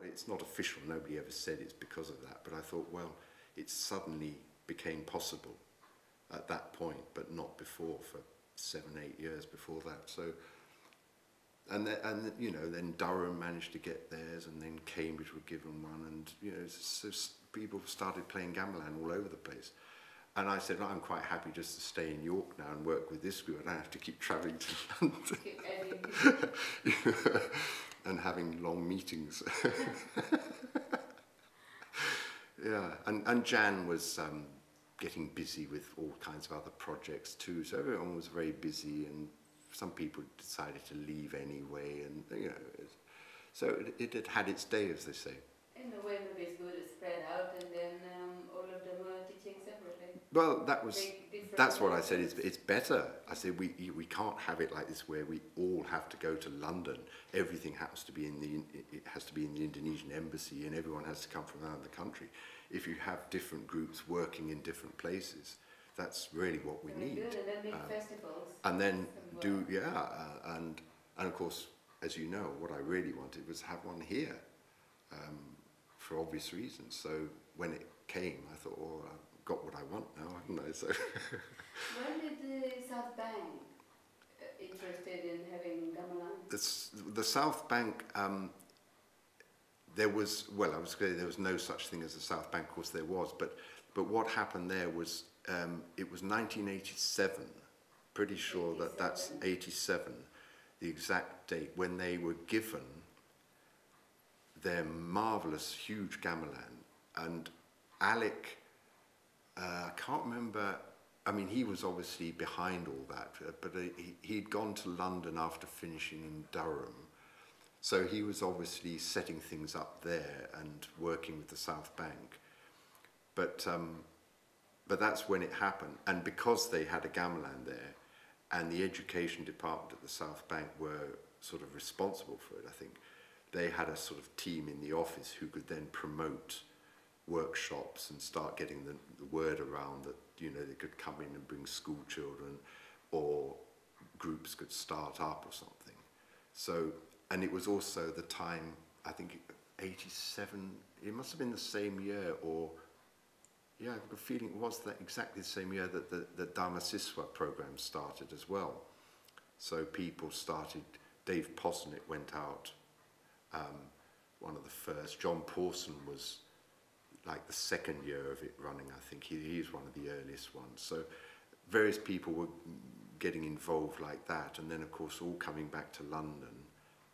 it's not official, nobody ever said it's because of that, but I thought, well, it suddenly became possible at that point, but not before, for 7, 8 years before that. So, and you know, then Durham managed to get theirs, and then Cambridge were given one, and you know, so people started playing gamelan all over the place. And I said, I'm quite happy just to stay in York now and work with this group. I don't have to keep travelling to London and having long meetings. Yeah, and Jan was getting busy with all kinds of other projects too. So everyone was very busy, and some people decided to leave anyway. And you know, so it had had its day, as they say. In a way, maybe it's good to spread out, and then all of them are teaching separately. Well, that's what I said. It's better. I said we can't have it like this where we all have to go to London. Everything has to be in the Indonesian embassy, and everyone has to come from around the country. If you have different groups working in different places, that's really what we need. Good, and then make festivals. And then and of course, as you know, what I really wanted was to have one here. For obvious reasons. So when it came, I thought, oh, I've got what I want now, haven't I? So when did the South Bank interested in having gamelan? The South Bank, there was, well, I was going to say there was no such thing as the South Bank. Of course, there was, but what happened there was it was 1987. Pretty sure 87. that's 87, the exact date when they were given their marvellous, huge gamelan. And Alec, I can't remember, I mean, he was obviously behind all that, but he'd gone to London after finishing in Durham. So he was obviously setting things up there and working with the South Bank. But that's when it happened. And because they had a gamelan there, and the education department at the South Bank were sort of responsible for it, I think, they had a sort of team in the office who could then promote workshops and start getting the word around that, you know, they could come in and bring school children, or groups could start up or something. So, and it was also the time, I think 87, it must have been the same year, or, yeah, I've got a feeling it was that exactly the same year that the Dharmasiswa program started as well. So people started, Dave Posnick went out, one of the first. John Pawson was like the second year of it running, I think. He's one of the earliest ones. So various people were getting involved like that, and then of course all coming back to London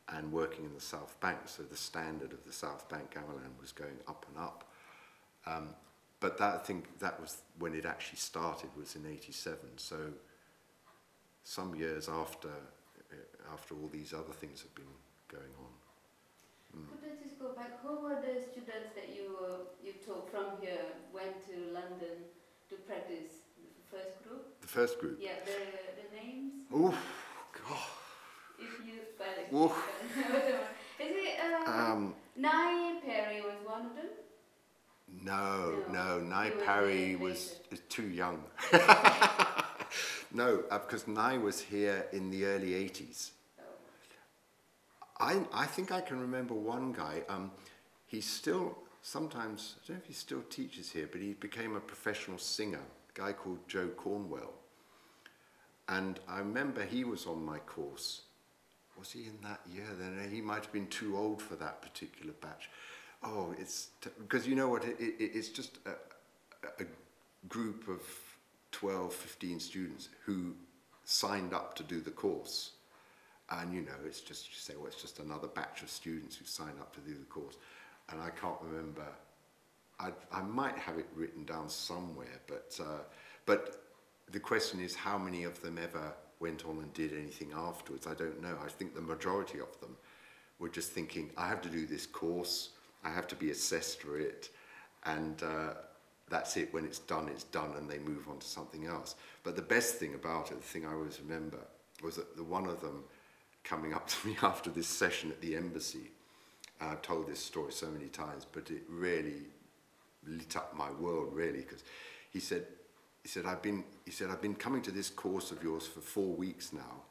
and working in the South Bank. So the standard of the South Bank gamelan was going up and up. But that, I think that was when it actually started, was in 87. So some years after all these other things have been going on. Could I just go back? Who were the students that you took from here, went to London to practice? The first group? The first group? Yeah, the names? Oh, God. If you Is it, Nye Perry was one of them? No, Nye Parry was too young. No, because Nye was here in the early 80s. I think I can remember one guy, he still, sometimes, I don't know if he still teaches here, but he became a professional singer, a guy called Joe Cornwell. And I remember he was on my course. Was he in that year then? He might have been too old for that particular batch. Oh, it's, because you know what, it's just a group of 12, 15 students who signed up to do the course. And you know, it's just, you say, well, it's just another batch of students who sign up to do the course. And I can't remember, I might have it written down somewhere, but the question is how many of them ever went on and did anything afterwards? I don't know. I think the majority of them were just thinking, I have to do this course, I have to be assessed for it, and that's it. When it's done, and they move on to something else. But the best thing about it, the thing I always remember, was that the one of them coming up to me after this session at the embassy, and I've told this story so many times, but it really lit up my world, really, because he said, I've been coming to this course of yours for 4 weeks now,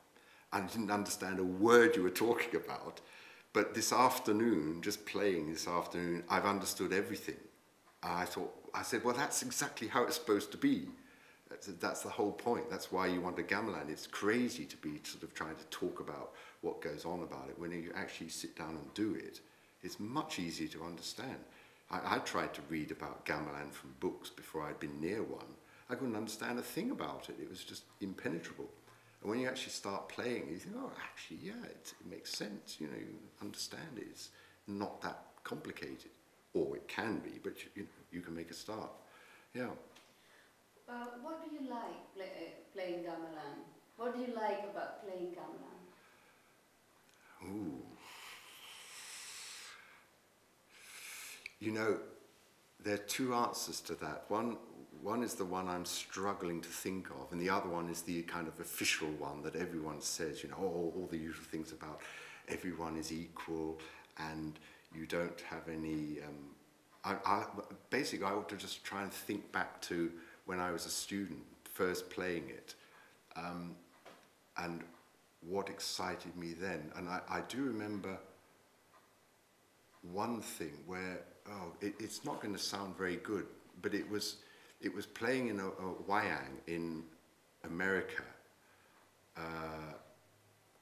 and I didn't understand a word you were talking about, But this afternoon, just playing this afternoon, I've understood everything. I said, well, that's exactly how it's supposed to be. That's the whole point. That's why you want a gamelan. It's crazy to be sort of trying to talk about what goes on about it. When you actually sit down and do it, it's much easier to understand. I tried to read about gamelan from books before I'd been near one. I couldn't understand a thing about it. It was just impenetrable. And when you actually start playing, you think, oh, actually, yeah, it makes sense. You know, you understand it. It's not that complicated. Or it can be, but you can make a start. Yeah. What do you like playing gamelan? What do you like about playing gamelan? Ooh. You know, there are two answers to that. One is the one I'm struggling to think of, and the other one is the kind of official one that everyone says, you know, all the usual things about everyone is equal and you don't have any... basically, I ought to just try and think back to when I was a student, first playing it, and what excited me then. And I do remember one thing where, it's not going to sound very good, but it was playing in a wayang in America,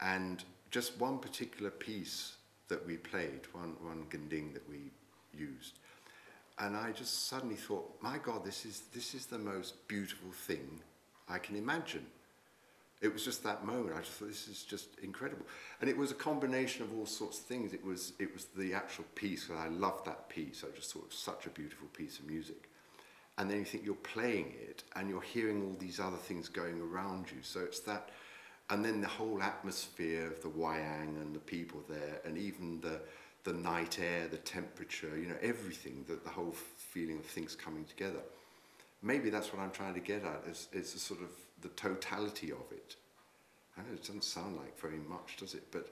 and just one particular piece that we played, one gending that we used, and I just suddenly thought, my God, this is the most beautiful thing I can imagine. It was just that moment. I just thought, this is just incredible. And it was a combination of all sorts of things. It was the actual piece, and I loved that piece. I just thought it was such a beautiful piece of music. And then you think you're playing it, and you're hearing all these other things going around you. So it's that, and then the whole atmosphere of the wayang and the people there, and even the night air, the temperature, you know, everything, the whole feeling of things coming together. Maybe that's what I'm trying to get at, is a sort of the totality of it. I know it doesn't sound like very much, does it? But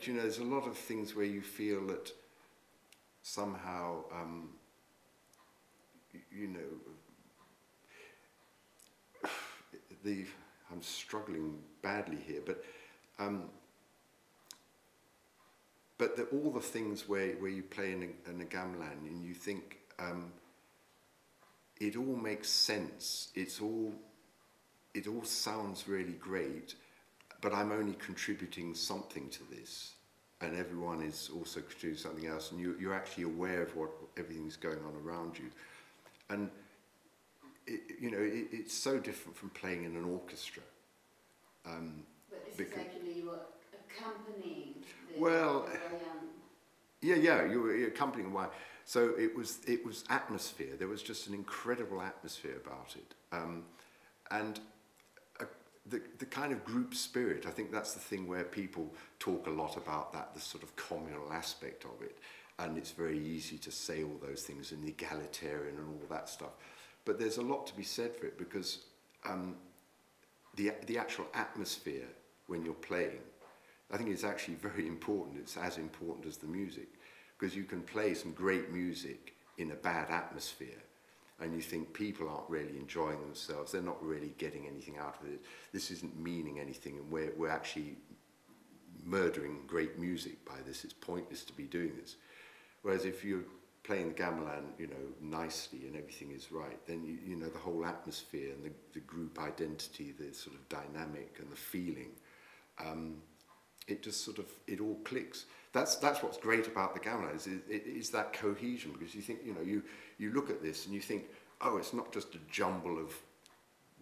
you know, there's a lot of things where you feel that somehow, you know, I'm struggling badly here, but all the things where you play in a gamelan and you think, it all makes sense. It all sounds really great, but I'm only contributing something to this, and everyone is also contributing something else, and you're actually aware of what everything's going on around you, and you know, it's so different from playing in an orchestra. But this is actually you were accompanying the well, wayang. yeah, you're accompanying why. So it was atmosphere. There was just an incredible atmosphere about it, and the kind of group spirit. I think that's the thing where people talk a lot about that, the sort of communal aspect of it, and it's very easy to say all those things and egalitarian and all that stuff. But there's a lot to be said for it, because the actual atmosphere when you're playing, I think it's actually very important. It's as important as the music. Because you can play some great music in a bad atmosphere, and you think people aren't really enjoying themselves, they're not really getting anything out of it, this isn't meaning anything, and we're actually murdering great music by this, it's pointless to be doing this. Whereas if you're playing the gamelan, you know, nicely and everything is right, then you know, the whole atmosphere and the group identity, the sort of dynamic and the feeling, it just sort of, it all clicks. That's what's great about the gamelan, is that cohesion, because you think, you know, you look at this and you think, oh, it's not just a jumble of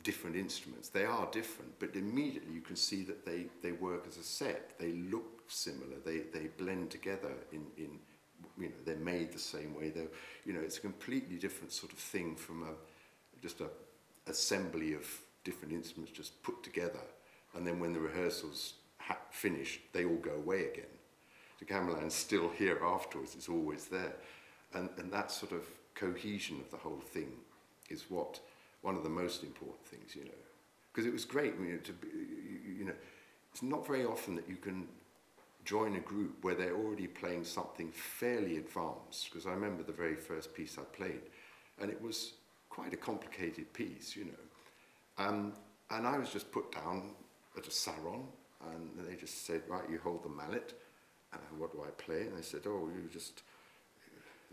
different instruments. They are different, but immediately you can see that they work as a set. They look similar. They blend together in you know, they're made the same way. They're, you know, it's a completely different sort of thing from just a assembly of different instruments just put together, and then when the rehearsals finish, they all go away again. The gamelan's still here afterwards, it's always there. And that sort of cohesion of the whole thing is one of the most important things, you know. Because it was great, you know, you know, it's not very often that you can join a group where they're already playing something fairly advanced, because I remember the very first piece I played, and it was quite a complicated piece, you know. And I was just put down at a sarong, and they just said, right, you hold the mallet, and what do I play? And they said, oh, you just,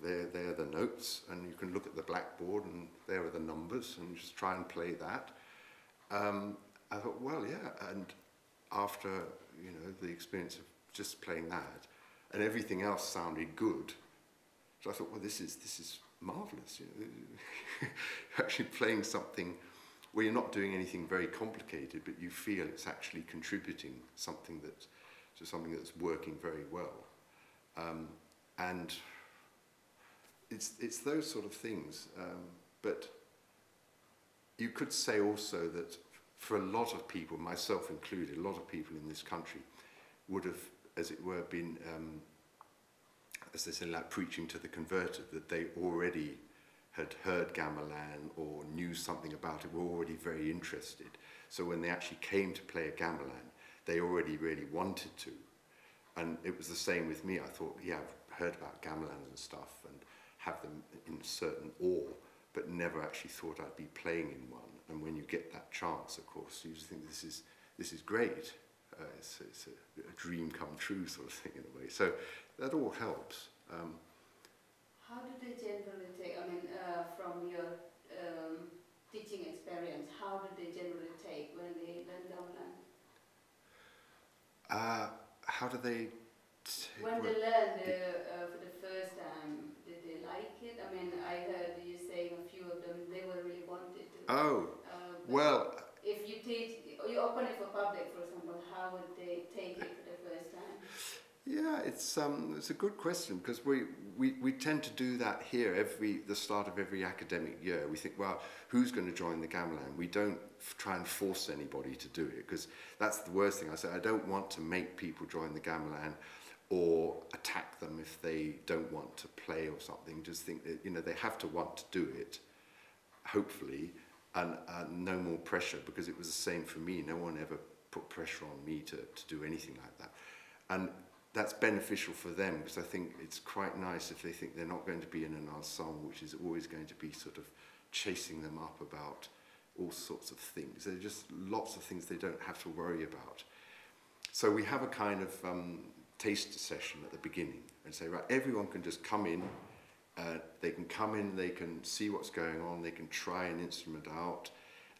there are the notes, and you can look at the blackboard, and there are the numbers, and you just try and play that. I thought, well, yeah, and after, you know, the experience of just playing that, and everything else sounded good, so I thought, well, this is marvellous, you know. You're actually playing something where you're not doing anything very complicated, but you feel it's actually contributing something to something that's working very well. And it's those sort of things. But you could say also that for a lot of people, myself included, a lot of people in this country would have, as it were, been, as they say, like preaching to the converted, that they already had heard gamelan or knew something about it, were already very interested. So when they actually came to play a gamelan, they already really wanted to. And it was the same with me. I thought, yeah, I've heard about gamelans and stuff and have them in certain awe, but never actually thought I'd be playing in one. And when you get that chance, of course, you just think this is great. It's a dream come true sort of thing in a way. So that all helps. How do they generally take, I mean, from your teaching experience, how do they generally take when they learn gamelan? How do they... When they learn for the first time, did they like it? I mean, I heard you saying a few of them, they were really wanted to. Oh, well... If you teach, you open it for public, for example, how would they take it for the first time? Yeah, it's a good question, because we tend to do that here the start of every academic year. We think, well, who's going to join the gamelan? We don't try and force anybody to do it, because that's the worst thing. I say, I don't want to make people join the gamelan or attack them if they don't want to play or something. Just think that, you know, they have to want to do it, hopefully, and no more pressure, because it was the same for me. No one ever put pressure on me to do anything like that. And that's beneficial for them, because I think it's quite nice if they think they're not going to be in an ensemble which is always going to be sort of chasing them up about all sorts of things. There are just lots of things they don't have to worry about. So we have a kind of taster session at the beginning and say, right, everyone can just come in, they can come in, they can see what's going on, they can try an instrument out.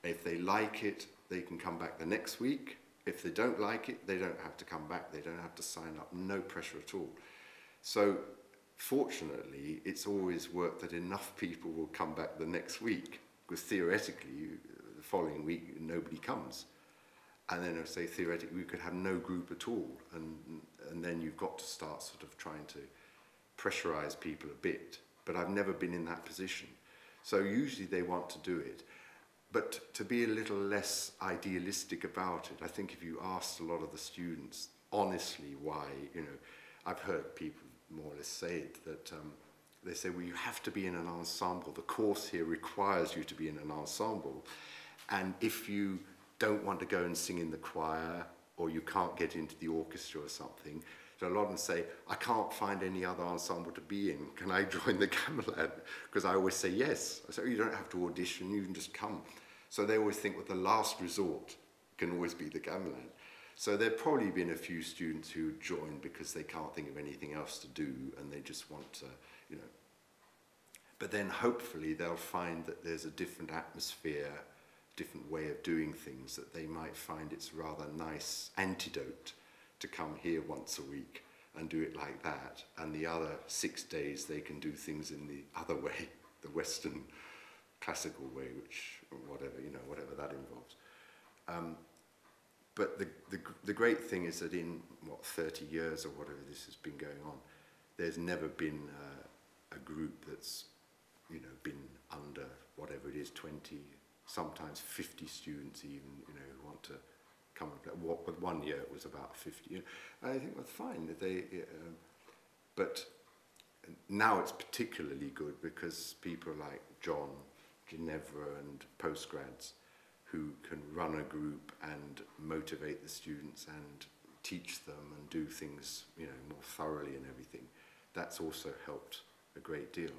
If they like it, they can come back the next week. If they don't like it, they don't have to come back, they don't have to sign up, no pressure at all. So fortunately, it's always worked that enough people will come back the next week, because theoretically, the following week, nobody comes. And then I say theoretically, we could have no group at all, and then you've got to start sort of trying to pressurize people a bit. But I've never been in that position. So usually they want to do it. But to be a little less idealistic about it, I think if you asked a lot of the students honestly why, you know, I've heard people more or less say it, that they say, well, you have to be in an ensemble. The course here requires you to be in an ensemble. And if you don't want to go and sing in the choir, or you can't get into the orchestra or something, so a lot of them say, I can't find any other ensemble to be in. Can I join the gamelan? Because I always say yes. I say, oh, you don't have to audition, you can just come. So they always think, well, the last resort can always be the gamelan. So there have probably been a few students who join because they can't think of anything else to do, and they just want to, you know. But then hopefully they'll find that there's a different atmosphere, different way of doing things, that they might find it's rather nice antidote to come here once a week and do it like that, and the other 6 days they can do things in the other way, the Western classical way, which, whatever, you know, whatever that involves. But the great thing is that in, what, 30 years or whatever this has been going on, there's never been a group that's, you know, been under, whatever it is, 20, sometimes 50 students even, you know, who want to come and play. With 1 year it was about 50. You know, I think that's fine. But now it's particularly good because people like John, Ginevra and postgrads who can run a group and motivate the students and teach them and do things, you know, more thoroughly and everything. That's also helped a great deal.